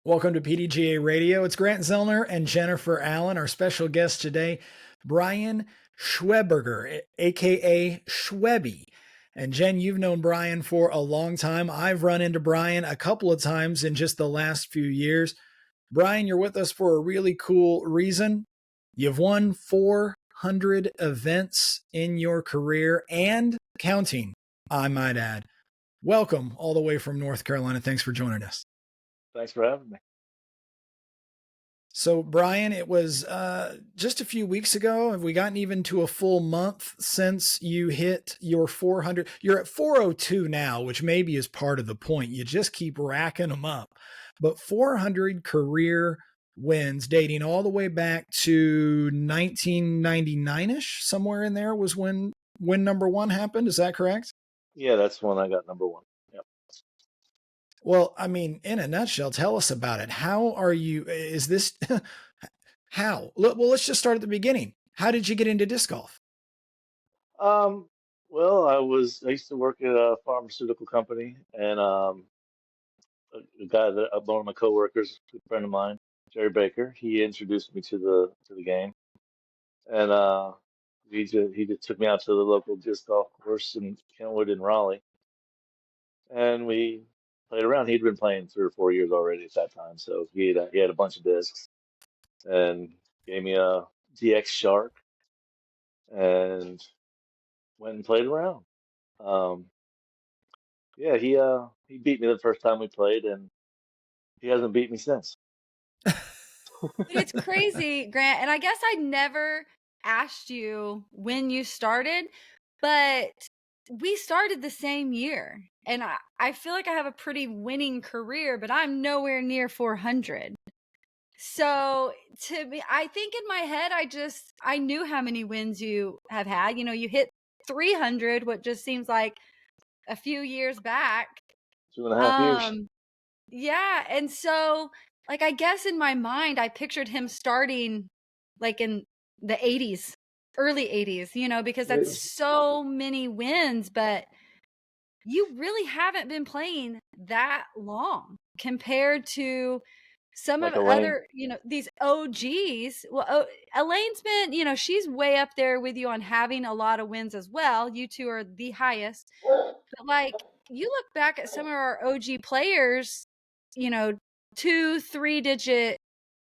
Welcome to PDGA Radio. It's Grant Zellner and Jennifer Allen. Our special guest today, Brian Schweberger, aka Schwebby. And Jen, you've known Brian for a long time. I've run into Brian a couple of times in just the last few years. Brian, you're with us for a really cool reason. You've won 400 events in your career and counting, I might add. Welcome all the way from North Carolina. Thanks for joining us. Thanks for having me. So, Brian, it was just a few weeks ago. Have we gotten even to a full month since you hit your 400? You're at 402 now, which maybe is part of the point. You just keep racking them up. But 400 career wins dating all the way back to 1999-ish, somewhere in there was when number one happened. Is that correct? Yeah, that's when I got number one. Yep. Well, I mean, in a nutshell, tell us about it. How are you? Is this how? Well, let's just start at the beginning. How did you get into disc golf? Well, I used to work at a pharmaceutical company, and a guy that one of my coworkers, a good friend of mine, Jerry Baker, he introduced me to the game, and he just took me out to the local disc golf course in Kentwood in Raleigh, and we played around. He'd been playing 3 or 4 years already at that time, so he had a bunch of discs and gave me a DX Shark and went and played around. Um, yeah, he beat me the first time we played, and he hasn't beat me since. It's crazy, Grant. And I guess I never asked you when you started, but we started the same year. And I feel like I have a pretty winning career, but I'm nowhere near 400. So to me, I think in my head, I knew how many wins you have had. You know, you hit 300, what just seems like a few years back. 2.5 years. Yeah. And so, like, I guess in my mind, I pictured him starting like in the 80s, early 80s, because that's so many wins, but you really haven't been playing that long compared to some Like of Elaine. other, these OGs. Well, Elaine's been, she's way up there with you on having a lot of wins as well. You two are the highest. But like, you look back at some of our OG players, 2-3 digit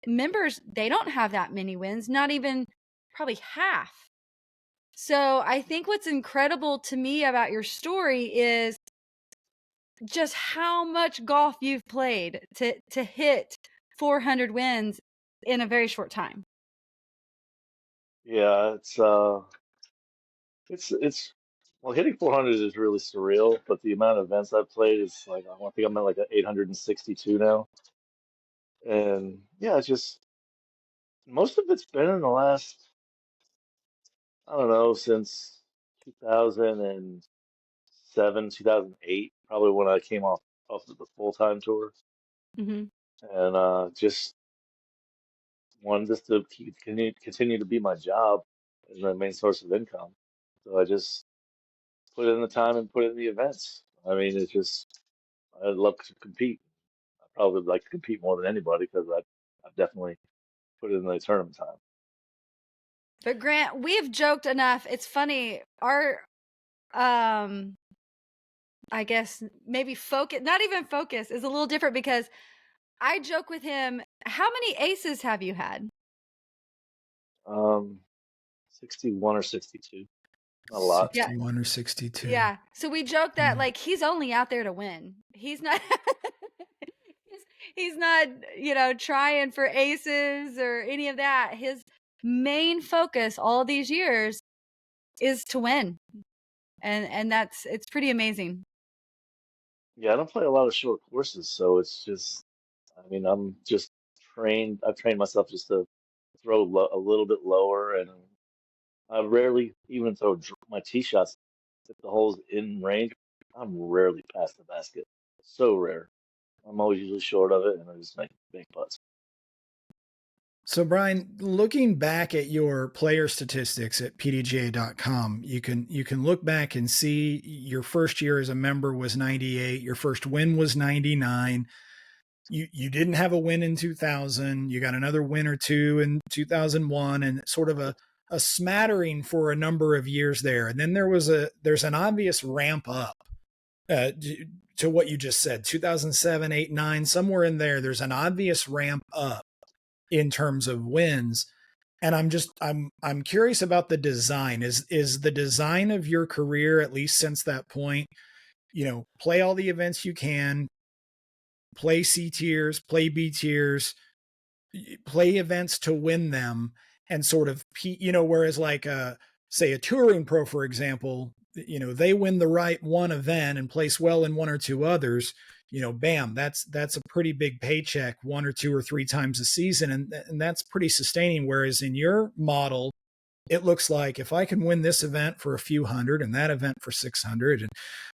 members, they don't have that many wins, not even probably half. So I think what's incredible to me about your story is just how much golf you've played to hit 400 wins in a very short time. Yeah, it's well, hitting 400 is really surreal, but the amount of events I've played is like I think I'm at like 862 now, and yeah, it's just most of it's been in the last, I don't know, since 2007, 2008, probably when I came off of the full-time tour, Mm-hmm. and just wanted this to continue to be my job as my main source of income. So I just put in the time and put in the events. I mean, it's just I love to compete. I probably would like to compete more than anybody because I've definitely put in the tournament time. But Grant, we've joked enough. It's funny. Our, I guess maybe focus, not even focus, is a little different because I joke with him. How many aces have you had? 61 or 62, not a lot. 61 or 62. Yeah. So we joke that like he's only out there to win. He's not. he's not, trying for aces or any of that. His main focus all these years is to win. And it's pretty amazing. Yeah, I don't play a lot of short courses, so it's just, I mean, I'm just trained. I've trained myself just to throw a little bit lower, and I rarely even throw my tee shots if the hole's in range. I'm rarely past the basket. So rare. I'm always usually short of it, and I just make putts. So, Brian, looking back at your player statistics at PDGA.com, you can look back and see your first year as a member was 98, your first win was 99. you didn't have a win in 2000. You got another win or two in 2001, and sort of a smattering for a number of years there. And then there's an obvious ramp up to what you just said, 2007, 8, 9, somewhere in there. There's an obvious ramp up in terms of wins. And I'm curious about the design. Is the design of your career, at least since that point, play all the events you can, play C tiers, play B tiers, play events to win them, and sort of, whereas like, say a touring pro, for example, they win the right one event and place well in one or two others, bam, that's a pretty big paycheck 1 or 2 or 3 times a season. And that's pretty sustaining. Whereas in your model, it looks like if I can win this event for a few hundred and that event for 600, and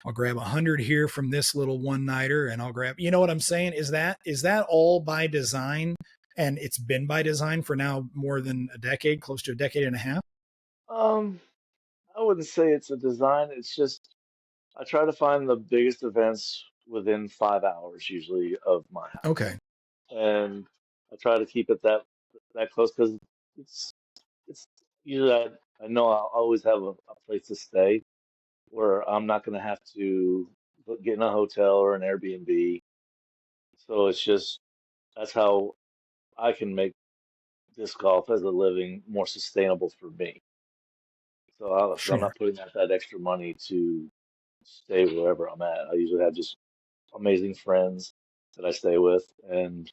I'll grab 100 here from this little one nighter, and I'll grab, you know what I'm saying? Is that all by design? And it's been by design for now more than a decade, close to a decade and a half. I wouldn't say it's a design. It's just I try to find the biggest events within 5 hours usually of my house, Okay. and I try to keep it that close because it's it's usually I know I'll always have a place to stay where I'm not going to have to get in a hotel or an Airbnb. So it's just that's how I can make disc golf as a living more sustainable for me. So I'm Sure. not putting out that extra money to stay wherever I'm at. I usually have just amazing friends that I stay with, and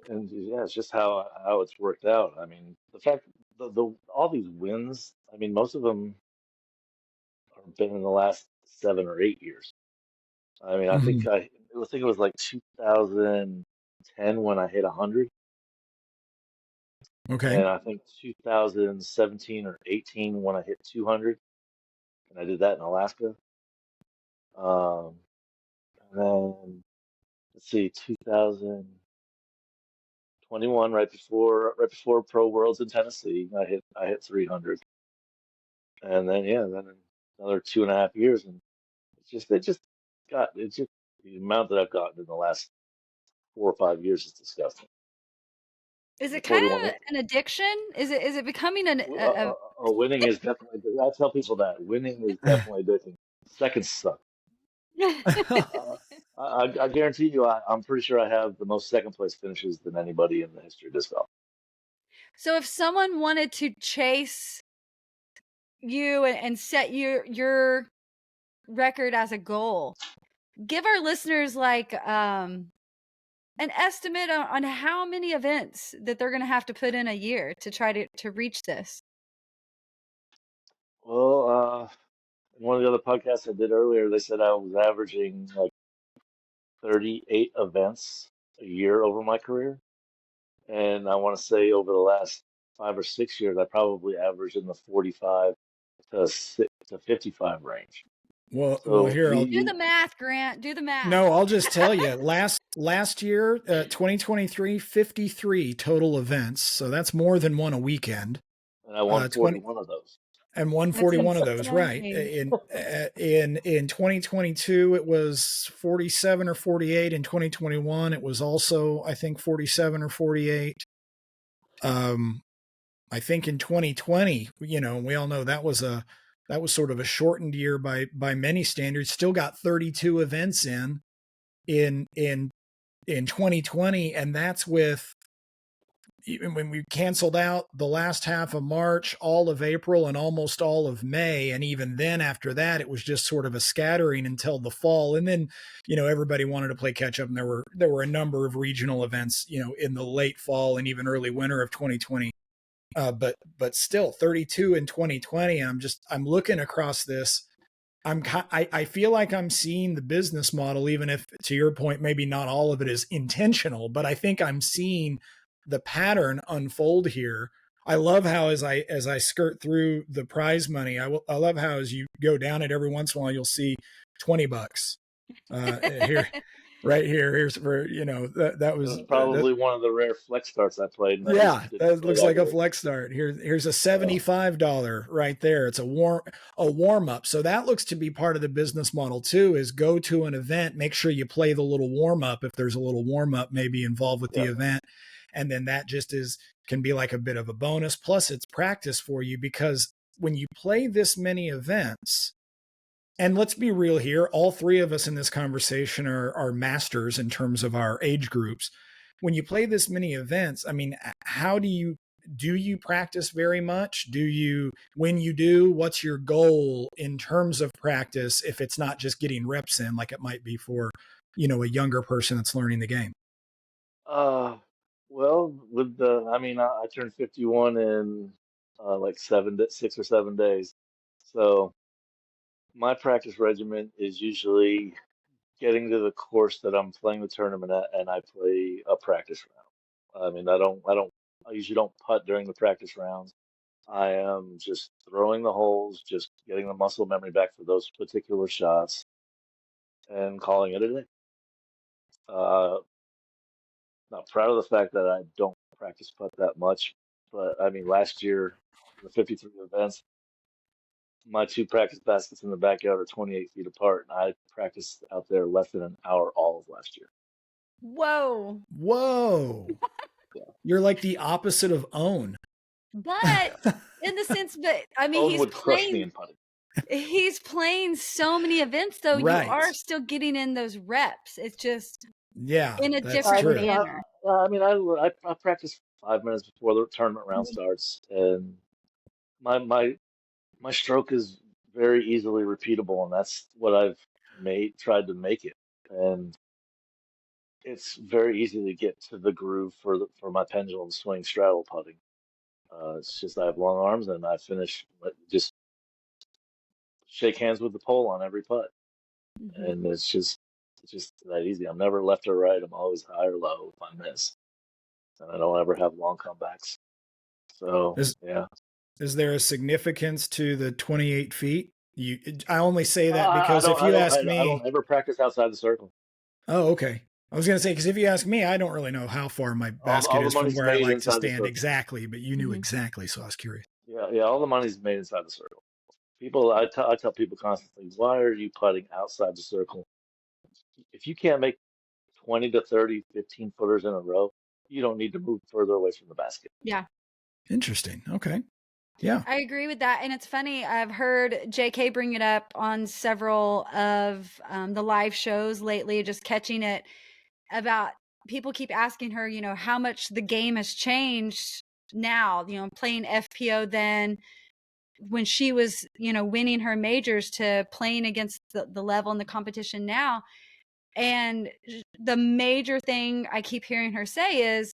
yeah, it's just how it's worked out. I mean, the fact the all these wins, I mean, most of them have been in the last 7 or 8 years. I mean, Mhm. I think it was like 2010 when I hit 100, Okay. and I think 2017 or 18 when I hit 200, and I did that in Alaska. Um, and then let's see, 2021, right before Pro Worlds in Tennessee, I hit 300, and then yeah, then another 2.5 years, and it's just the amount that I've gotten in the last 4 or 5 years is disgusting. Is The it kind 41, of an addiction? Is it becoming winning is definitely. I tell people that winning is definitely addicting. Seconds suck. Uh, I guarantee you, I'm pretty sure I have the most second place finishes than anybody in the history of disc golf. So if someone wanted to chase you and set your record as a goal, give our listeners like an estimate on how many events that they're going to have to put in a year to try to reach this. Well, in one of the other podcasts I did earlier, they said I was averaging like 38 events a year over my career. And I want to say over the last 5 or 6 years, I probably averaged in the 45 to 55 range. Well, So here Do the math, Grant. Do the math. I'll just tell you, last year, 2023, 53 total events. So that's more than one a weekend. and I won 20 41 of those. and That's 141 of those, right? insane. In 2022, it was 47 or 48. In 2021, it was also, I think, 47 or 48. I think in 2020, we all know that was sort of a shortened year by many standards. Still got 32 events in 2020, and that's with, even when we canceled out the last half of March, all of April, and almost all of May. And even then, after that, it was just sort of a scattering until the fall. And then, everybody wanted to play catch up, and there were a number of regional events, in the late fall and even early winter of 2020. But still 32 in 2020. I'm looking across this. I feel like I'm seeing the business model, even if, to your point, maybe not all of it is intentional, but I think I'm seeing the pattern unfold here. I love how, as I skirt through the prize money, I love how, as you go down it every once in a while, you'll see $20 here. right here. Here's for that It was was probably one of the rare flex starts I played, and I just yeah, didn't that play looks that like a great. flex start. Here's a Yeah. $75 right there. It's a warm up. So that looks to be part of the business model too, is go to an event, make sure you play the little warm up if there's a little warm up maybe involved with the Yeah. event. And then that just can be like a bit of a bonus. Plus it's practice for you, because when you play this many events, and let's be real here, all three of us in this conversation are masters in terms of our age groups. When you play this many events, I mean, how do you practice very much? When you do, what's your goal in terms of practice if it's not just getting reps in like it might be for, a younger person that's learning the game? Well, I turned 51 in like 6 or 7 days. So my practice regimen is usually getting to the course that I'm playing the tournament at, and I play a practice round. I usually don't putt during the practice rounds. I am just throwing the holes, just getting the muscle memory back for those particular shots, and calling it a day. Uh, Not proud of the fact that I don't practice putt that much, but I mean, last year, the 53 events, my two practice baskets in the backyard are 28 feet apart, and I practiced out there less than an hour all of last year. Whoa. Whoa. Yeah. You're like the opposite of Own. But in the sense that, I mean, Owen would crush me in putting. he's playing so many events, though. You Right. are still getting in those reps. It's just Yeah, in a that's different true. manner. I practice 5 minutes before the tournament round starts, and my stroke is very easily repeatable, and that's what I've tried to make it. And it's very easy to get to the groove for my pendulum swing straddle putting. It's just I have long arms, and I finish just shake hands with the pole on every putt, Mhm. and it's just that easy. I'm never left or right. I'm always high or low if I miss, and I don't ever have long comebacks. So Is yeah. is there a significance to the 28 feet? I only say that I because don't if I you don't ask I me, don't ever practice outside the circle. oh, okay. I was going to say, because if you ask me, I don't really know how far my basket All the is from money's where I made like to inside the stand circle. exactly, but you knew Mhm. exactly. So I was curious. Yeah, all the money's made inside the circle. I tell people constantly, why are you putting outside the circle? If you can't make 20 to 30, 15 footers in a row, you don't need to move further away from the basket. Yeah. Interesting. Okay. Yeah. I agree with that. And it's funny, I've heard JK bring it up on several of the live shows lately, just catching it about people keep asking her, how much the game has changed now, playing FPO then when she was, winning her majors to playing against the level and the competition now. And the major thing I keep hearing her say is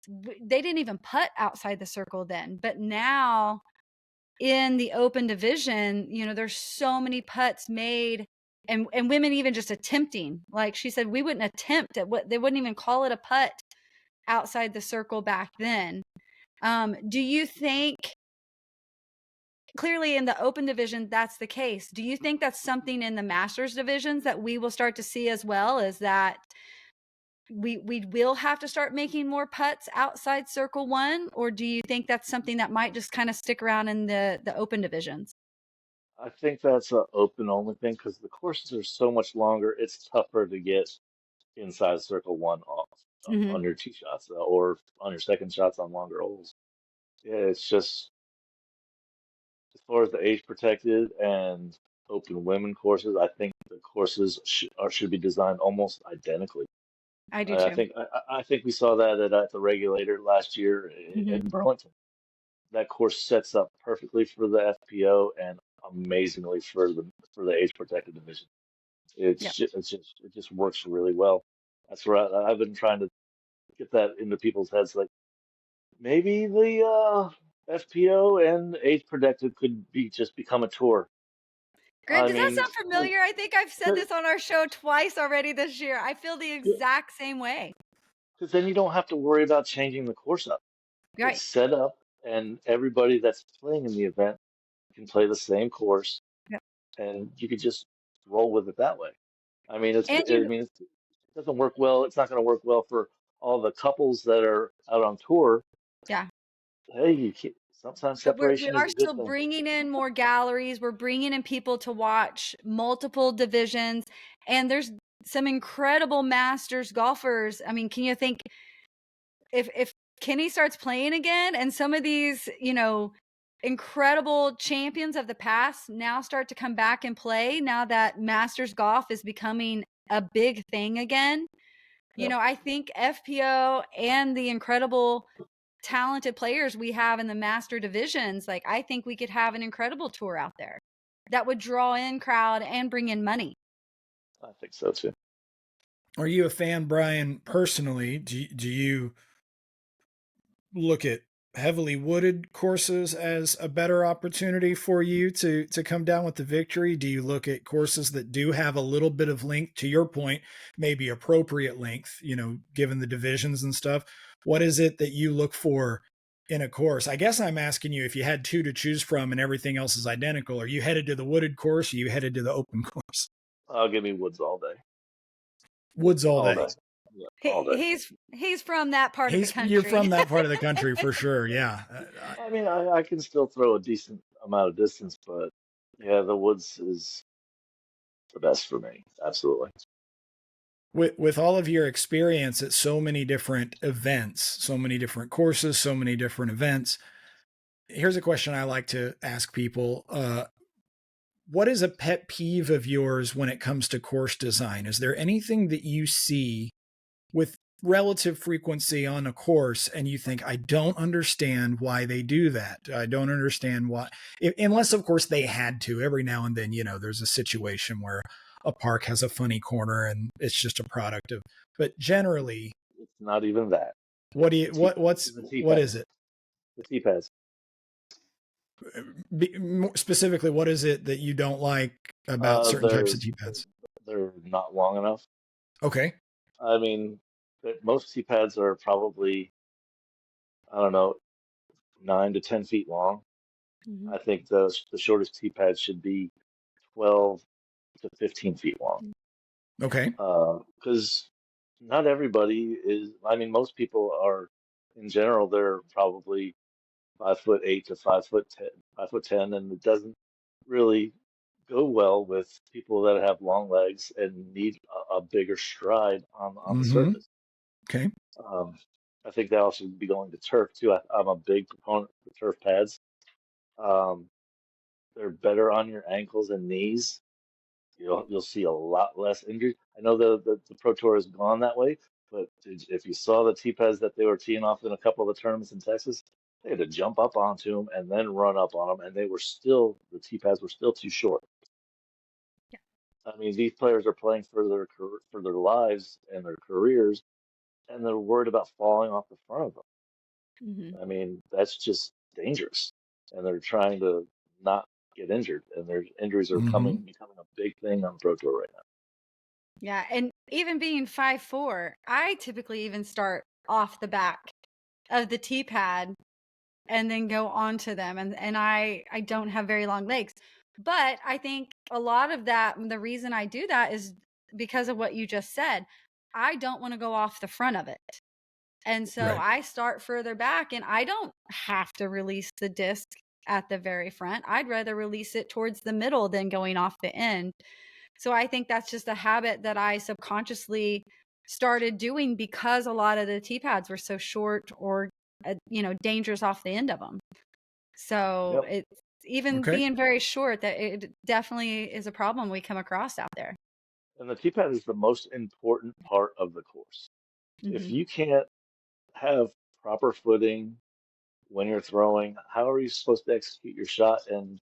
they didn't even putt outside the circle then, but now in the open division, there's so many putts made and women even just attempting. Like she said, we wouldn't attempt at what they wouldn't even call it a putt outside the circle back then. Do you think clearly in the open division that's the case? Do you think that's something in the masters divisions that we will start to see as well? Is that we will have to start making more putts outside circle one, or do you think that's something that might just kind of stick around in the open divisions? I think that's an open only thing because the courses are so much longer. It's tougher to get inside circle one off Mm-hmm. on your tee shots or on your second shots on longer holes. Yeah, it's just as far as the age protected and open women courses, I think the courses should be designed almost identically. I do I too. think I think we saw that at the regulator last year Mm-hmm. in Burlington. That course sets up perfectly for the FPO and amazingly for the age protected division. Yeah. It just works really well. That's where I've been trying to get that into people's heads. Like maybe the FPO and age protected could be just become a tour. Grant, I does that mean, sound familiar? I think I've said this on our show twice already this year. I feel the exact same way. because then you don't have to worry about changing the course up. It's Right. set up, and everybody that's playing in the event can play the same course, Yep. and you could just roll with it that way. I mean, And you doesn't work well. It's not going to work well for all the couples that are out on tour. Yeah. Hey, you can't, sometimes But we separation is are a good still thing. bringing in more galleries. We're bringing in people to watch multiple divisions, and there's some incredible masters golfers. I mean, can you think if Kenny starts playing again, and some of these, incredible champions of the past now start to come back and play, now that masters golf is becoming a big thing again. Yep. I think FPO and the incredible talented players we have in the master divisions, like, I think we could have an incredible tour out there that would draw in crowd and bring in money. I think so too. Are you a fan, Brian, personally? Do you look at heavily wooded courses as a better opportunity for you to come down with the victory? Do you look at courses that do have a little bit of length, to your point, maybe appropriate length, given the divisions and stuff? What is it that you look for in a course? I guess I'm asking you, if you had two to choose from and everything else is identical, are you headed to the wooded course? Or are you headed to the open course? I'll give me woods all day. Woods all day. Yeah, all day. He's from that part of the country. You're from that part of the country for sure. Yeah. I mean, I can still throw a decent amount of distance, but yeah, the woods is the best for me. Absolutely. With all of your experience at so many different events, so many different courses, so many different events, here's a question I like to ask people. What is a pet peeve of yours when it comes to course design? Is there anything that you see with relative frequency on a course and you think, I don't understand why they do that? I don't understand why, unless of course they had to. Every now and then, there's a situation where a park has a funny corner and it's just a product of, but generally it's not even that. What is it? The T-pads. Specifically, what is it that you don't like about certain types of T-pads? They're not long enough. Okay. I mean, most T-pads are probably, I don't know, 9 to 10 feet long. Mm-hmm. I think the shortest T-pad should be 12 to 15 feet long. Okay. Because not everybody is, I mean, most people are, in general, they're probably 5'8" to 5'10", and it doesn't really go well with people that have long legs and need a bigger stride on mm-hmm. the surface. Okay. I think that also should be going to turf too. I'm a big proponent for turf pads. They're better on your ankles and knees. You'll see a lot less injuries. I know the Pro Tour has gone that way, but if you saw the T-pads that they were teeing off in a couple of the tournaments in Texas, they had to jump up onto them and then run up on them, and the T-pads were still too short. Yeah. I mean, these players are playing for their lives and their careers, and they're worried about falling off the front of them. Mm-hmm. I mean, that's just dangerous, and they're trying to not get injured, and their injuries are becoming a big thing on Pro Tour right now. Yeah, and even being 5'4", I typically even start off the back of the tee pad and then go onto them, and I don't have very long legs. But I think a lot of that, the reason I do that is because of what you just said. I don't want to go off the front of it. And so right. I start further back, and I don't have to release the disc at the very front. I'd rather release it towards the middle than going off the end. So I think that's just a habit that I subconsciously started doing because a lot of the tee pads were so short or, dangerous off the end of them. So yep. It's even being very short, that it definitely is a problem we come across out there. And the tee pad is the most important part of the course. Mm-hmm. If you can't have proper footing when you're throwing, how are you supposed to execute your shot and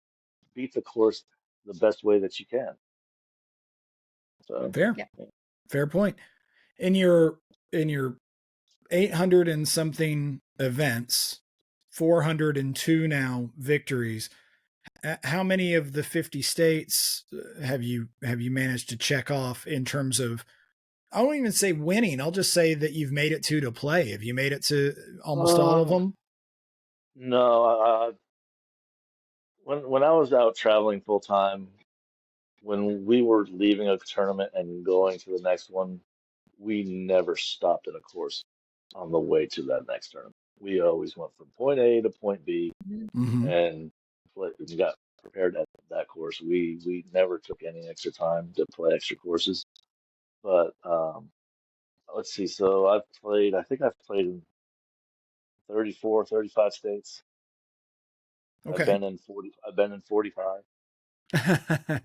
beat the course the best way that you can? So, Fair point. In your 800 and something events, 402 now victories, how many of the 50 states have you managed to check off in terms of, I won't even say winning, I'll just say that you've made it to play? Have you made it to almost all of them? No, when I was out traveling full time, when we were leaving a tournament and going to the next one, we never stopped at a course on the way to that next tournament. We always went from point A to point B Mm-hmm. and we got prepared at that course. We never took any extra time to play extra courses. But let's see. So I think I've played in 34, 35 states. Okay. I've been in 45.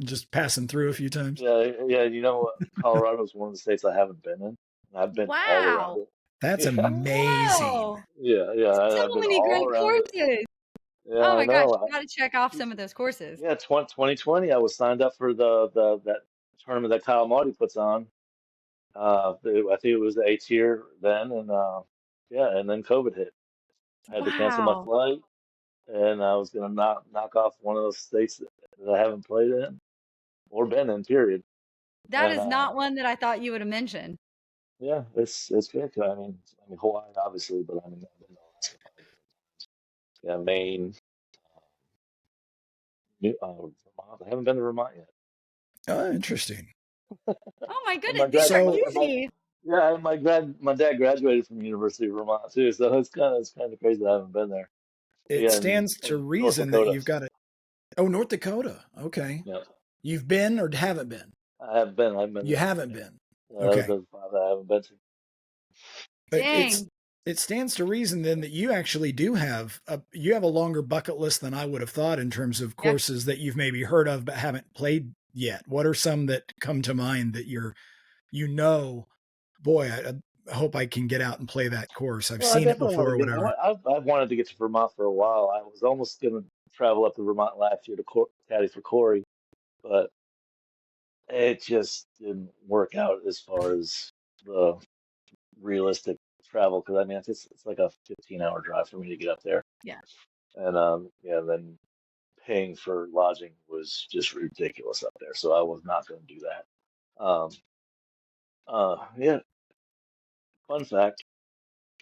Just passing through a few times. Yeah, yeah. You know what? Colorado is one of the states I haven't been in. I've been all around Wow. it. That's Yeah, amazing. Whoa. yeah. So I've been many all great around it. courses. Yeah, Oh I my gosh, know. you got to check off some of those courses. Yeah, 2020, I was signed up for that tournament that Kyle Marty puts on. I think it was the A tier then, and yeah, and then COVID hit. I had to cancel my Wow. flight, and I was gonna knock off one of those states that I haven't played in or been in, period. That And is not one that I thought you would have mentioned. yeah, it's good. I mean Hawaii obviously, but I mean I've been to Alaska probably 4 times. Yeah, Maine, Vermont. I haven't been to Vermont yet. Oh, interesting. Oh my And goodness, these are easy. yeah, and my dad graduated from University of Vermont too, so it's kind of crazy that I haven't been there. It Yeah, stands to in North reason that Dakota. you've got it. Oh, North Dakota. Okay. Yeah, You've been or haven't been? I have been. I've been You there. haven't Yeah, been. those Okay. are the 5 that I haven't been to. Dang. It stands to reason then that you actually do have a longer bucket list than I would have thought in terms of Yeah. courses that you've maybe heard of but haven't played yet. What are some that come to mind that boy, I hope I can get out and play that course. I've Well, I seen it definitely want before to or get. whatever. I've wanted to get to Vermont for a while. I was almost going to travel up to Vermont last year to caddy for Corey, but it just didn't work out as far as the realistic travel. Because I mean, it's like a 15-hour drive for me to get up there, Yeah. and yeah, then paying for lodging was just ridiculous up there. So I was not going to do that. Yeah. Fun fact: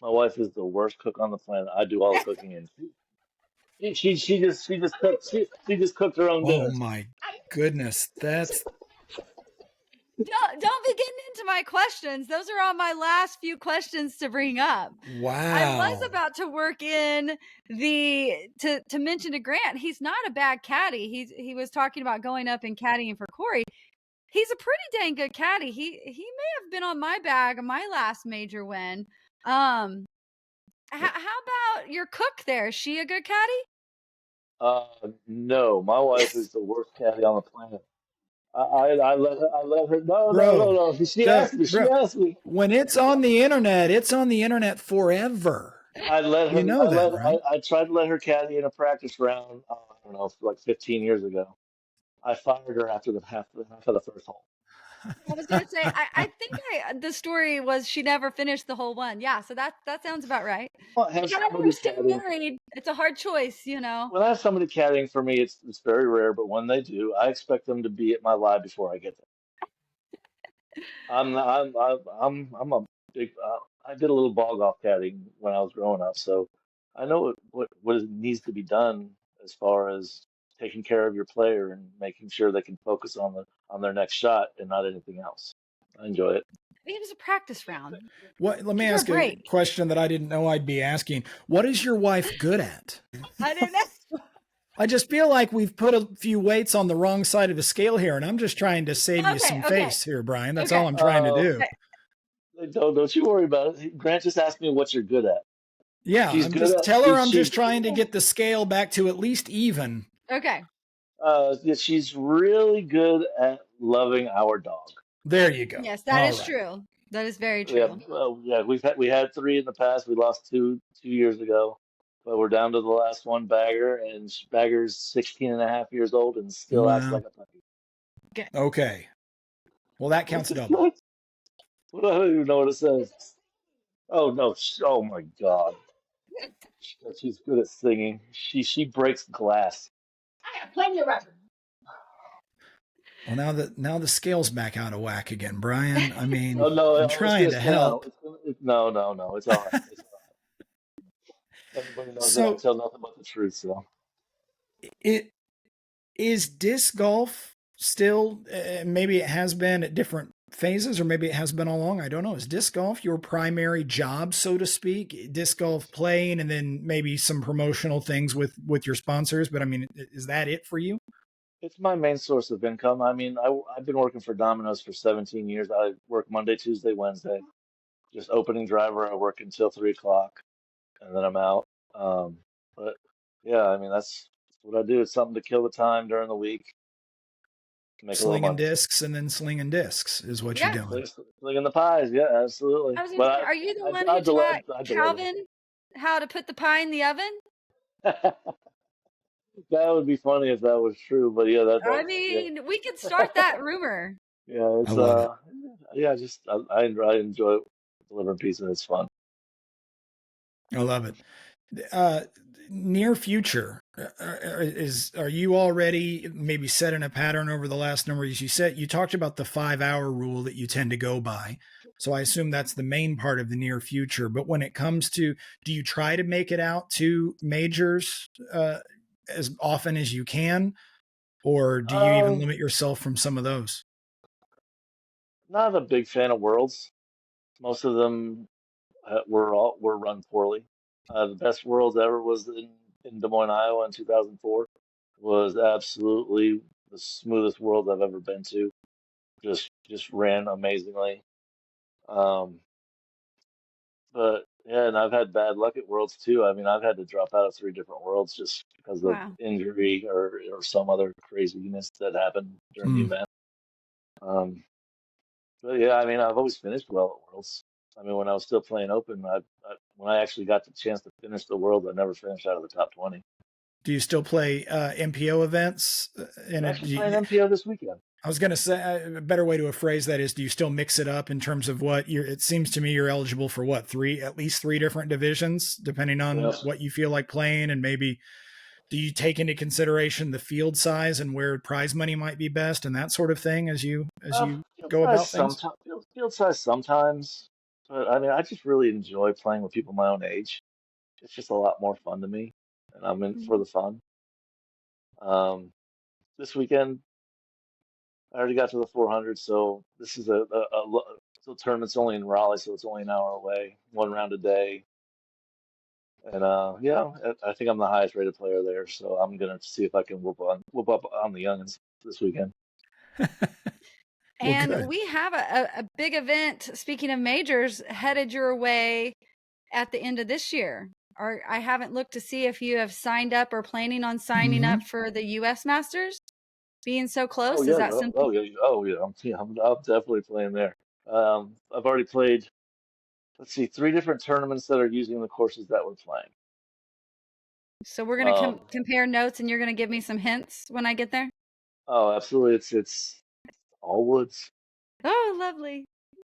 my wife is the worst cook on the planet. I do all the cooking, and she just cooked her own Oh dinner. my goodness. That's Don't be getting into my questions. Those are on my last few questions to bring up. wow. I was about to work in to mention to Grant, he's not a bad caddy. He was talking about going up and caddying for Corey. He's a pretty dang good caddy. He may have been on my bag of my last major win. How about your cook there? Is she a good caddy? No, my wife is the worst caddy on the planet. I let her. No, Bro, no. She asked me. She bro, asked me. when it's on the internet, it's on the internet forever. I let her. You know that, right? I tried to let her caddy in a practice round. I don't know, like 15 years ago. I fired her after the half of the first hole. I was gonna say, I think the story was she never finished the whole one. Yeah, so that sounds about right. Have Yeah, somebody we're still caddying. married. It's a hard choice, you know. When I have somebody caddying for me, it's very rare. But when they do, I expect them to be at my live before I get there. I'm a big. I did a little ball golf caddying when I was growing up, so I know what needs to be done as far as taking care of your player and making sure they can focus on their next shot and not anything else. I enjoy it. It was a practice round. Let me Give her ask a a break. question that I didn't know I'd be asking. What is your wife good at? I didn't know. I just feel like we've put a few weights on the wrong side of the scale here, and I'm just trying to save you some face here, Brian. That's all I'm trying to do. Don't you worry about it. Grant just asked me what you're good at. Yeah, She's I'm good just at- tell her she- I'm she- just trying to get the scale back to at least even. Okay. Yeah, she's really good at loving our dog. There you go. Yes, that is All right. true. That is very Yeah, true. well, yeah, we had 3 in the past. We lost 2 years ago, but we're down to the last one, Bagger, and Bagger's 16 and a half years old and still acts Wow. like a puppy. Okay. Well, that counts What? double. What? I don't even know what it says. Oh no! Oh my God! She's good at singing. She breaks glass. Well, now the scale's back out of whack again, Brian. I mean, Oh no! I'm It's trying just to now. help. No. It's all right. It's all right. Everybody knows that I So tell nothing but the truth. So it is disc golf still, maybe it has been at different phases, or maybe it has been all along, I don't know. Is disc golf your primary job, so to speak? Disc golf playing, and then maybe some promotional things with your sponsors. But I mean, is that it for you? It's my main source of income. I mean, I've been working for Domino's for 17 years. I work Monday, Tuesday, Wednesday. Just opening driver. I work until 3 o'clock, and then I'm out. Um, but yeah, I mean, that's what I do. It's something to kill the time during the week, to make a little Slinging money. discs and then slinging discs is what you're Yeah. doing. Slinging the pies, yeah, absolutely. I was gonna say, But are you the I, one I, I, who deliver. taught I deliver. Calvin how to put the pie in the oven? That would be funny if that was true, but yeah, I that's yeah, mean, we could start that rumor. yeah. I It's love it. yeah. Just I enjoy delivering pizza. It's fun. I love it. Uh, Near future, are you already maybe setting a pattern over the last number of years? You talked about the 5 hour rule that you tend to go by. So I assume that's the main part of the near future. But when it comes to, do you try to make it out to majors as often as you can, or do you even Um, limit yourself from some of those? Not a big fan of worlds. Most of them were run poorly. The best worlds ever was in Des Moines, Iowa in 2004. Was absolutely the smoothest world I've ever been to. Just ran amazingly. Um, but yeah, and I've had bad luck at worlds too. I mean, I've had to drop out of 3 different worlds just because of Wow. injury or some other craziness that happened during the Mm. event. Um, but yeah, I mean, I've always finished well at worlds. I mean, when I was still playing open, when I actually got the chance to finish the world, I never finished out of the top 20. Do you still play MPO events? I'm And actually playing MPO this weekend. I was going to say a better way to phrase that is, do you still mix it up in terms of what you're, it seems to me you're eligible for what, at least three different divisions, depending on Yes. what you feel like playing. And maybe do you take into consideration the field size and where prize money might be best and that sort of thing as you Field go size about things? sometimes. Field size sometimes. But I mean, I just really enjoy playing with people my own age. It's just a lot more fun to me, and I'm in for Mhm. the fun. Um, this weekend, I already got to the 400, so this is so tournament's only in Raleigh, so it's only an hour away, one round a day. And yeah, I think I'm the highest rated player there, so I'm gonna see if I can whoop up on the youngins this weekend. Well, And good. we have a big event, speaking of majors, headed your way at the end of this year. I haven't looked to see if you have signed up or planning on signing Mm-hmm. up for the US Masters. Being so Oh close, is yeah, that something? oh yeah. I'm definitely playing there. I've already played. Let's see, 3 different tournaments that are using the courses that we're playing. So we're going to Um, compare notes and you're going to give me some hints when I get there? oh, absolutely. It's all woods. Oh, lovely.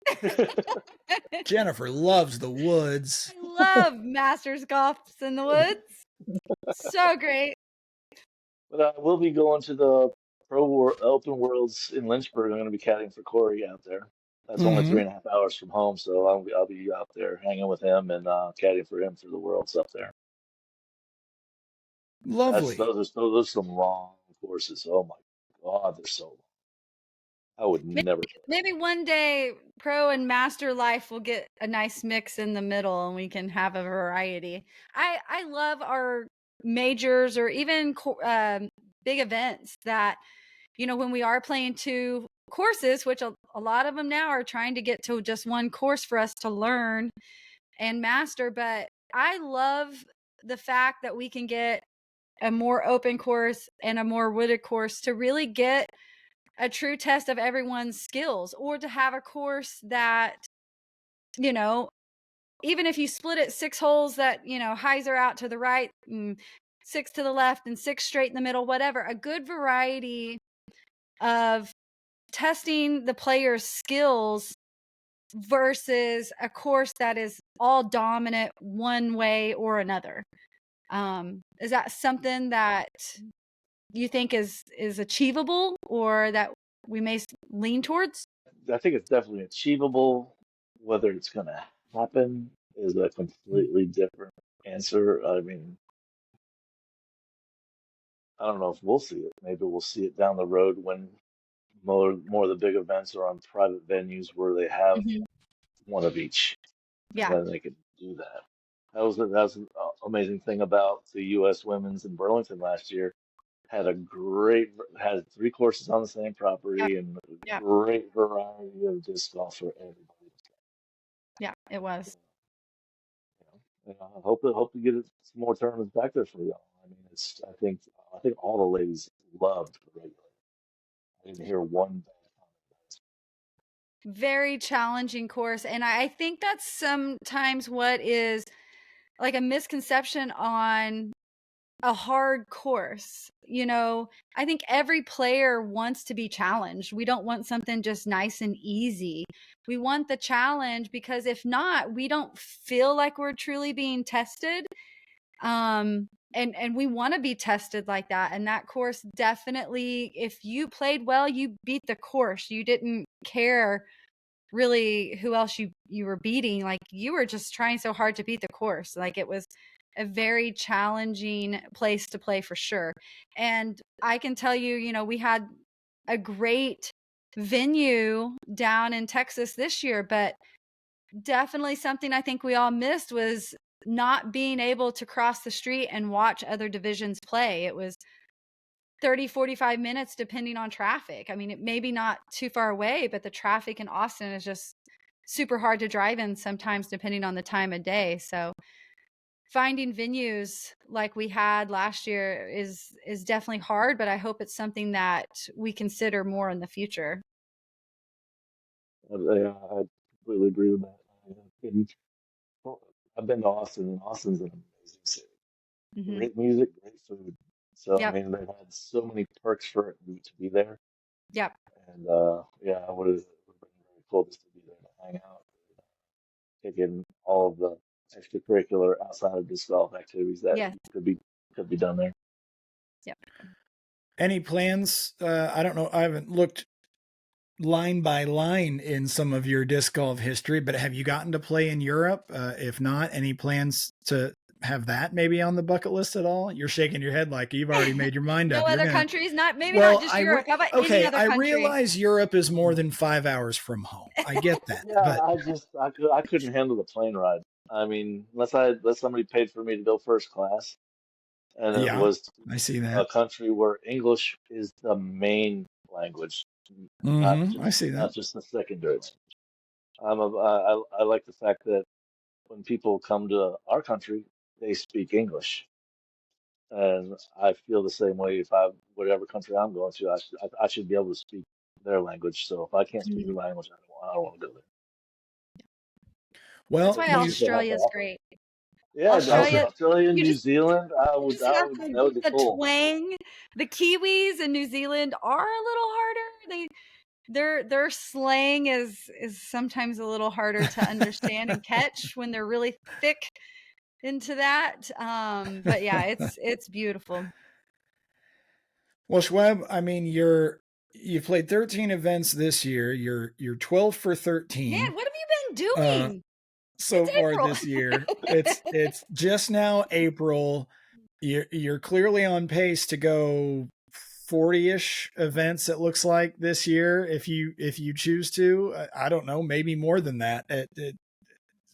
I Jennifer loves the woods. love Masters golfs in the woods. So great. But I will be going to the Open Worlds in Lynchburg. I'm going to be caddying for Corey out there. That's only Mm-hmm. 3.5 hours from home, so I'll be out there hanging with him and caddying for him for the Worlds up there. Lovely. Those are some long courses. Oh my God, they're so long. I would never play. Maybe one day pro and master life will get a nice mix in the middle and we can have a variety. I love our majors or even big events that, you know, when we are playing 2 courses, which a lot of them now are trying to get to just one course for us to learn and master. But I love the fact that we can get a more open course and a more wooded course to really get a true test of everyone's skills, or to have a course that, you know, even if you split it 6 holes that, you know, highs are out to the right and 6 to the left and 6 straight in the middle, whatever, a good variety of testing the player's skills versus a course that is all dominant one way or another. Is that something that you think is achievable or that we may lean towards? I think it's definitely achievable. Whether it's going to happen is a completely different answer. I mean, I don't know if we'll see it. Maybe we'll see it down the road when more of the big events are on private venues where they have Mhm. one of each, and Yeah. then they can do that. That was an amazing thing about the U.S. Women's in Burlington last year. Had 3 courses on the same Yep. property and a Yep. great variety of disc golf for everybody. Yeah. It was. And I hope to get some more tournaments back there for y'all. I mean, I think all the ladies loved the regular. I didn't hear one bad Very challenging course. And I think that's sometimes what is like a misconception on a hard course. I think every player wants to be challenged. We don't want something just nice and easy. We want the challenge because if not, we don't feel like we're truly being tested. And we want to be tested like that. And that course definitely, if you played well, you beat the course. You didn't care really who else you were beating. Like you were just trying so hard to beat the course. Like it was a very challenging place to play for sure. And I can tell you, we had a great venue down in Texas this year, but definitely something I think we all missed was not being able to cross the street and watch other divisions play. It was 30, 45 minutes depending on traffic. I mean, it may be not too far away, but the traffic in Austin is just super hard to drive in sometimes depending on the time of day. So finding venues like we had last year is definitely hard, but I hope it's something that we consider more in the future. Yeah, I completely agree with that. Well, I've been to Austin, and Austin's an amazing city. Mm-hmm. Great music, great food. So I Yep. mean, they've had so many perks for it to be there, Yep. and yeah, it would have been very cool just to be there to hang out, take in all of the extracurricular outside of disc golf activities that Yes. could be done there. Yep. Any plans? I don't know. I haven't looked line by line in some of your disc golf history, but have you gotten to play in Europe? If not, any plans to have that maybe on the bucket list at all? You're shaking your head like you've already made your mind No up. other countries, not maybe Well, not just Europe. How about any other I country? realize Europe is more than 5 hours from home. I get that, Yeah, but I couldn't handle the plane ride. I mean, unless somebody paid for me to go first class, and it yeah, was to I see a that. country where English is the main language, I see that. not just the secondary. I like the fact that when people come to our country, they speak English, and I feel the same way. If whatever country I'm going to, I should be able to speak their language. So if I can't speak Mhm. your language, I don't want to go there. That's Well, why Especially if they have to Australia's offer. great. Yeah, Australia, Australia, you New just Zealand, you just have to that would be the cool. twang. The Kiwis in New Zealand are a little harder. Their slang is sometimes a little harder to understand and catch when they're really thick into that. But yeah, it's beautiful. well, Schweb, I mean, you've played 13 events this year. You're 12 for 13 Man, what have you been uh, doing? so It's far April. this year. It's just now April. You're clearly on pace to go 40-ish events. It looks like this year, if you choose to. I don't know, maybe more than that.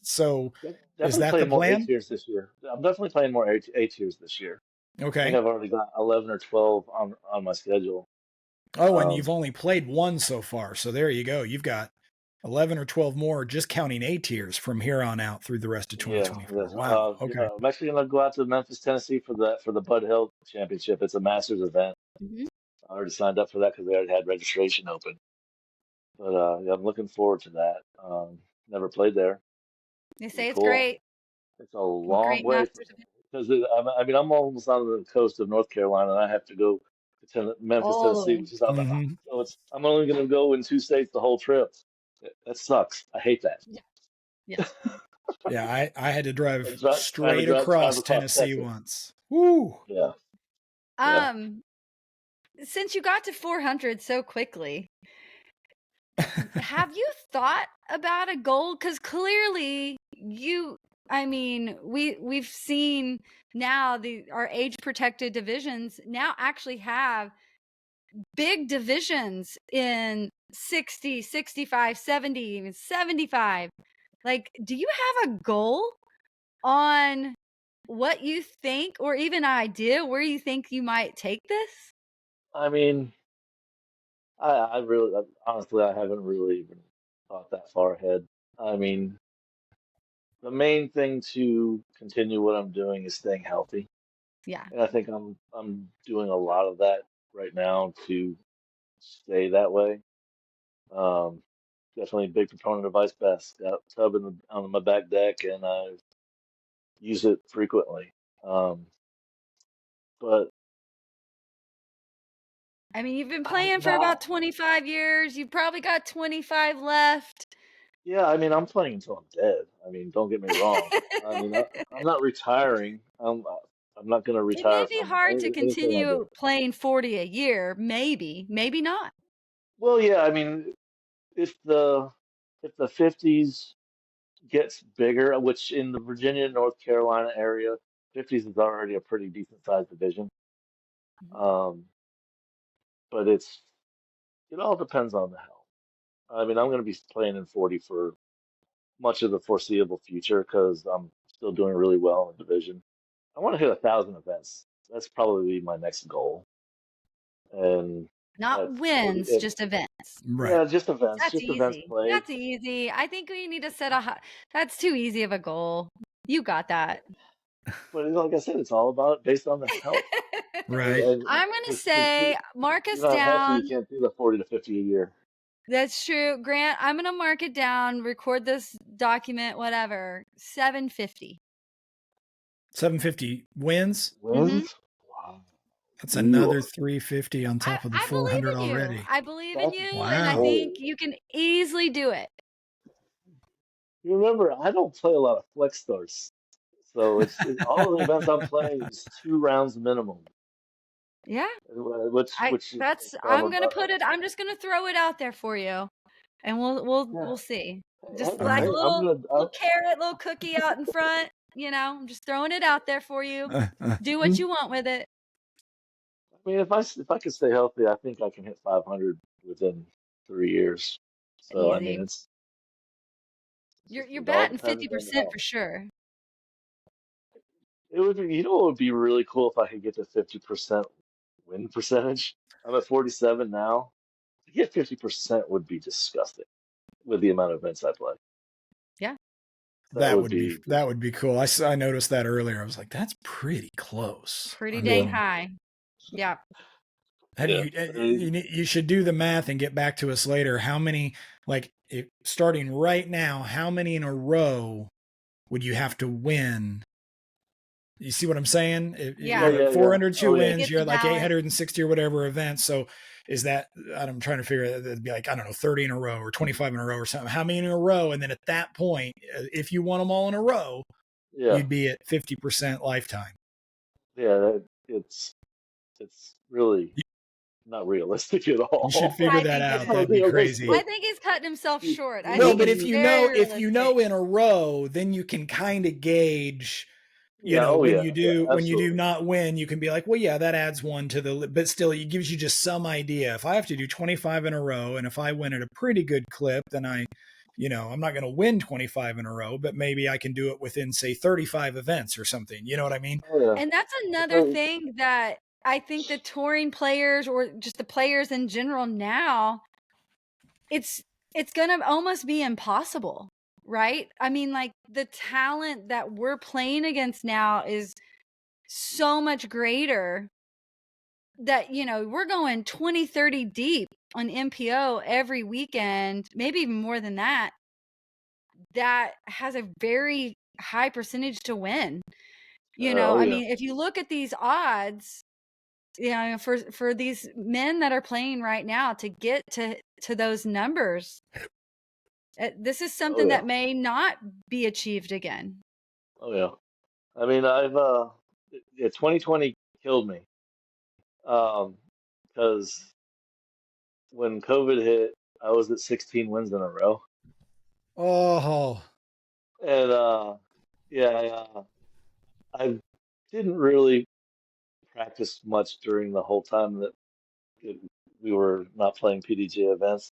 So, is Definitely that the playing more A plan? tiers this year. I'm definitely playing more A tiers this year. I think Okay. I've already got 11 or 12 on my schedule. Oh, and Um, you've only played one so far. So there you go. You've got 11 or 12 more, just counting A tiers from here on out through the rest of yeah, 2024. yes. Wow. Yeah, Okay. I'm actually gonna go out to Memphis, Tennessee for the Bud Hill Championship. It's a Masters event. Mhm. I already signed up for that because they already had registration open. But yeah, I'm looking forward to that. Never played there. They Pretty say it's cool. great. It's a long Great way masters. because I mean I'm almost on the coast of North Carolina and I have to go to Memphis, Tennessee, Oh, which is on the Mm-hmm. so it's I'm only going to go in 2 states the whole trip. That sucks. I hate that. yeah. Yes. Yeah, I had to drive Trying to straight drive across across Tennessee Texas. once. Woo. Yeah, yeah. Um, since you got to 400 so quickly, have you thought about a goal? Because clearly I mean, we've seen now our age protected divisions now actually have big divisions in 60, 65, 70, even 75. Like, do you have a goal on what you think, or even an idea where you think you might take this? I mean, I really, honestly, I haven't really even thought that far ahead. I mean, the main thing to continue what I'm doing is staying healthy, Yeah. and I think I'm doing a lot of that right now to stay that way. Um, Definitely a big proponent of ice baths. Got a tub on my back deck, and I use it frequently. Um, but I mean, you've been I, playing for nah, about 25 years. You've probably got 25 left. yeah, I mean, I'm playing until I'm dead. I mean, don't get me wrong. I mean, I'm not retiring. I'm not going to It may retire be from hard to anything I do. continue playing 40 a year. Maybe, maybe not. Well, yeah, I mean, if the if the 50s gets bigger, which in the Virginia, North Carolina area, 50s is already a pretty decent sized division. Um, but it all depends on the health. I mean, I'm going to be playing in 40 for much of the foreseeable future because I'm still doing really well in the division. I want to hit 1,000 events. That's probably my next goal. And Not at 40, wins, just events. Right. yeah, That's just events easy. played. That's easy. I think we need to set that's too easy of a goal. You got that. But like I said, it's all about based on the health. Right. And I'm going to because say, mark you're us not healthy, you down. can't do the 40 to 50 a year. That's true. Grant, I'm going to mark it down, record this document, whatever. 750. 750 wins. Mm-hmm. Wins? Wow. That's You another are, 350 on top of the I believe 400 in you. already. I believe in that's you, and I Wow. think bold. you can easily do it. You remember, I don't play a lot of flex starts. So all of the events I'm playing is 2 rounds minimum, Yeah. which is I'm going to put it, I'm just going to throw it out there for you, and yeah. we'll see. Hey, Just All like a right. hey, I'm gonna. little carrot, little cookie out in front, I'm just throwing it out there for you. Do what you want with it. I mean, if I could stay healthy, I think I can hit 500 within 3 years. So I mean, Easy. it's just You're it all batting depends on the 50% health. for sure. It would be, what would be really cool if I could get to 50% win percentage. I'm at 47 now. To get 50% would be disgusting with the amount of events I play. Yeah. That would be just, That would be cool. I noticed that earlier. I was like, that's pretty close. Pretty I dang mean, high. Yeah. have yeah. you should do the math and get back to us later. How many, like, starting right now, how many in a row would you have to win? You see what I'm saying? Yeah, Yeah. You're at yeah, yeah. 402 Oh yeah. To wins. get You're the at like ballot. 860 or whatever events. So is that, I'm trying to figure it, it'd be like, I don't know, 30 in a row or 25 in a row or something. How many in a row? And then at that point, if you won them all in a row, Yeah. you'd be at 50% lifetime. Yeah. It's really not realistic at You should all. figure I that think it It's out. is. not That'd be I crazy. realistic. think he's cutting himself short. I No, think but it's if you very know realistic. in a row, then you can kind of gauge, Yeah. Oh yeah. Yeah. when you do Absolutely. not win, you can be like, well, yeah, that adds one to the, but still it gives you just some idea. If I have to do 25 in a row and if I win at a pretty good clip, then I'm not going to win 25 in a row, but maybe I can do it within, say, 35 events or something. You know what I mean? Oh yeah. And that's It's another a, thing that I think the touring players, or just the players in general now, it's going to almost be impossible, right? I mean, like, the talent that we're playing against now is so much greater that, we're going 20, 30 deep on MPO every weekend, maybe even more than that. That has a very high percentage to win. oh I yeah. mean, if you look at these odds, for these men that are playing right now to get to those numbers, this is Oh something yeah. that may not be achieved again. Oh yeah. I mean, yeah, 2020 killed me. Because when COVID hit, I was at 16 wins in a row, Oh, and yeah, I didn't really practice much during the whole time that it we were not playing PDGA events,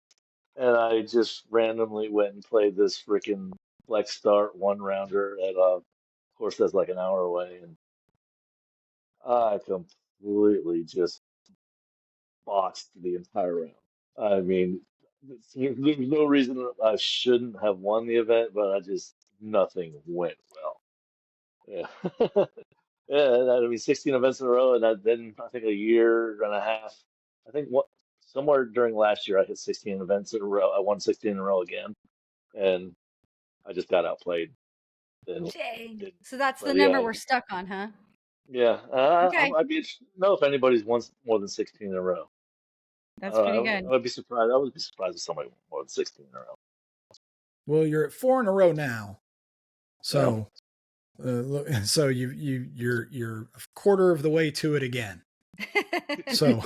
and I just randomly went and played this freaking Flex Start one rounder at a course that's like an hour away, and I completely just botched the entire round. I mean, there's no reason that I shouldn't have won the event, but nothing went well. Yeah. Yeah, I mean, 16 events in a row, and then I think a year and a half. I think somewhere during last year I hit 16 events in a row. I won 16 in a row again, and I just got outplayed. And Dang. So that's the but number yeah, we're stuck on, huh? yeah. Okay. I'd be interested to know if anybody's won more than 16 in a row. That's pretty good. I would be surprised. I would be surprised if somebody won more than 16 in a row. Well, you're at 4 in a row now. Yeah. So so you're a quarter of the way to it again. So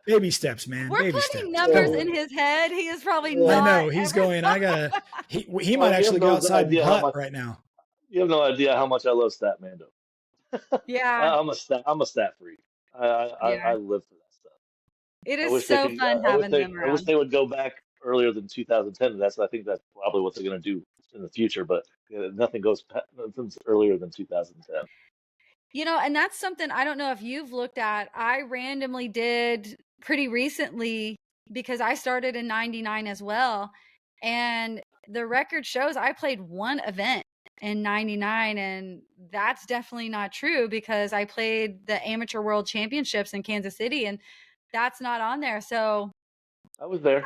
baby steps, man. We're baby putting steps. numbers in his head. He is probably Yeah. I not. know he's going. I gotta. He Well, might you have actually go no outside and idea how putt much right now. you have no idea how much I love Statmando. Yeah. I'm a stat freak. I Yeah. live for that stuff. It I is wish they so could. fun having them I wish around. they would go back earlier than 2010. I think that's probably what they're going to do in the future. But nothing's earlier than 2010. And that's something I don't know if you've looked at. I randomly did pretty recently because I started in 99 as well. And the record shows I played one event in 99. And that's definitely not true because I played the Amateur World Championships in Kansas City and that's not on there. So I was there.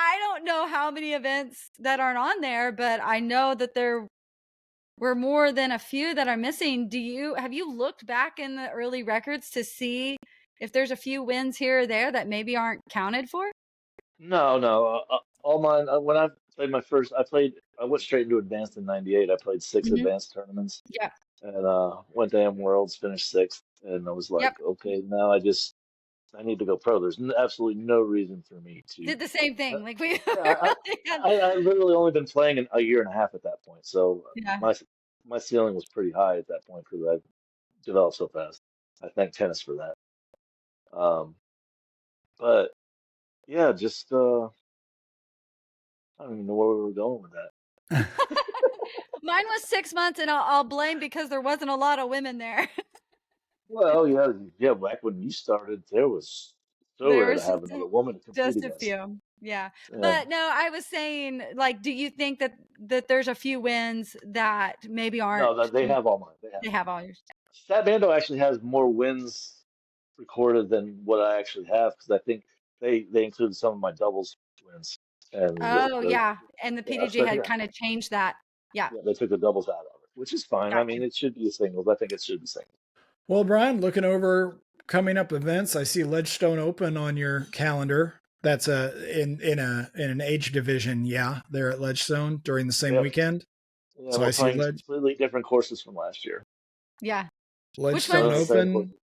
I don't know how many events that aren't on there, but I know that there were more than a few that are missing. Have you looked back in the early records to see if there's a few wins here or there that maybe aren't counted for? No. All mine. When I played my first, I went straight into advanced in '98. I played 6 Hmm. advanced tournaments Yeah. and went to M Worlds, finished sixth, and I was like, Yep. okay, now I need to go pro. There's absolutely no reason for me to. Did the same thing. Like we Yeah, really had, I literally only been playing a year and a half at that point, so yeah. my ceiling was pretty high at that point because I developed so fast. I thank tennis for that. But yeah, I don't even know where we were going with that. Mine was 6 months, and I'll blame because there wasn't a lot of women there. Well, yeah. Back when you started, there was so There rare to was have another woman to compete just a against. few. Yeah. Yeah. But no, I was saying, like, do you think that there's a few wins that maybe aren't? No, they have all mine. They have They all have all yours. mine. Stat Bando actually has more wins recorded than what I actually have because I think they included some of my doubles wins and Oh, yeah. And the yeah, PDG had yeah, kind of changed that. Yeah. yeah, they took the doubles out of it, which is fine. I Gotcha. mean, it should be a singles. I think it should be singles. Well, Brian, looking over coming up events, I see Ledgestone Open on your calendar. That's in an age division. Yeah, they're at Ledgestone during the same Yep. weekend. Yeah, So we're I see playing completely different courses from last year. Yeah. Which Ledgestone ones? Open.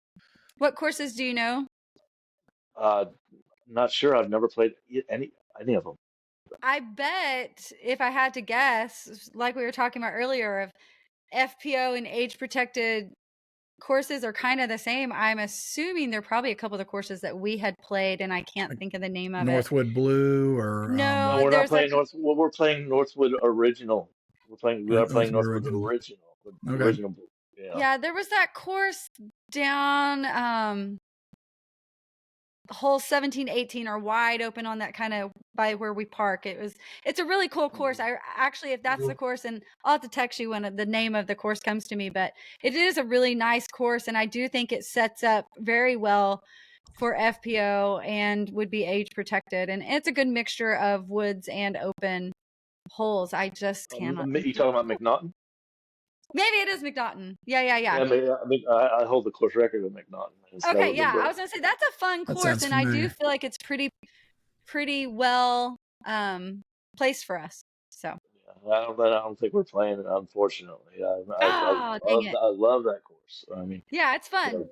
What courses do you know? Uh, Not sure. I've never played any of them. I bet if I had to guess, like we were talking about earlier, of FPO and age protected courses are kind of the same. I'm assuming there are probably a couple of the courses that we had played, and I can't think of the name of Northwood Blue or No, No, we're not there's playing Well, we're playing Northwood Original. We are playing Northwood Original. Original. Okay. Original. Yeah. yeah, there was that course down hole 17, 18 are wide open on that kind of by where we park. It's a really cool course. I actually, if that's the course, and I'll have to text you when the name of the course comes to me, but it is a really nice course. And I do think it sets up very well for FPO and would be age protected. And it's a good mixture of woods and open holes. I just cannot. You talking about McNaughton? Maybe it is McNaughton. Yeah. Yeah, I mean, I hold the course record with McNaughton. It's never Okay, been yeah. I broken. was gonna say that's a fun That course, sounds and I do familiar. feel like it's pretty well placed for us. So Yeah, I don't think we're playing it, unfortunately. dang it. I love that course. I mean, Yeah, it's you fun.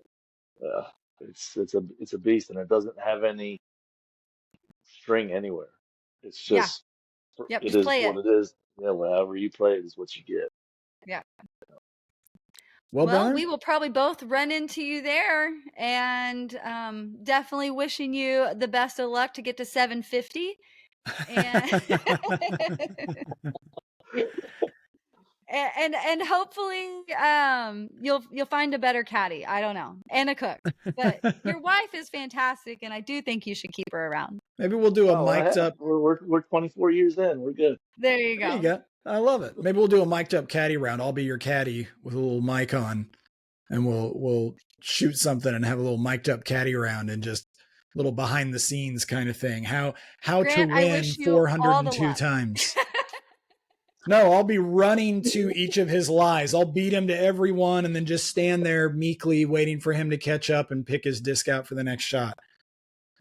know, it's a beast, and it doesn't have any string anywhere. It's Yeah. just Yep, it just is play it. what it is. Yeah, whenever you play it is what you get. Yeah. Well, brother, we will probably both run into you there, and definitely wishing you the best of luck to get to 750. And and hopefully you'll find a better caddy. I don't know, and a cook. But your wife is fantastic, and I do think you should keep her around. maybe we'll do a mic'd up. We're 24 years in. We're good. There you go. There you go. I love it. Maybe we'll do a mic'd up caddy round. I'll be your caddy with a little mic on, and we'll shoot something and have a little mic'd up caddy round and just a little behind the scenes kind of thing. How Grant, to I win wish you all the 402 luck. times. No, I'll be running to each of his lies. I'll beat him to every one and then just stand there meekly waiting for him to catch up and pick his disc out for the next shot.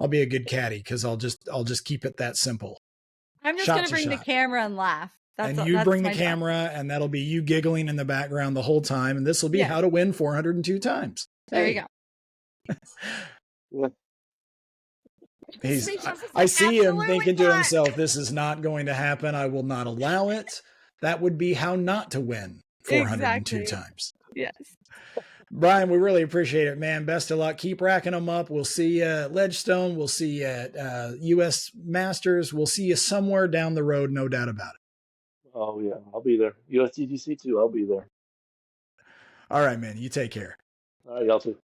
I'll be a good caddy because I'll just keep it that simple. I'm just Shot going to to bring the shot. camera and laugh. And you bring the my job. camera, and that'll be you giggling in the background the whole time. And this will be Yeah. how to win 402 times. There Hey. you go. Yeah. I see him Absolutely thinking to not. himself, this is not going to happen. I will not allow it. That would be how not to win 402 Exactly. times. Yes. Brian, we really appreciate it, man. Best of luck. Keep racking them up. We'll see you at Ledgestone. We'll see you at U.S. Masters. We'll see you somewhere down the road, no doubt about it. Oh yeah, I'll be there. USDGC too. I'll be there. All right, man. You take care. All right, y'all too.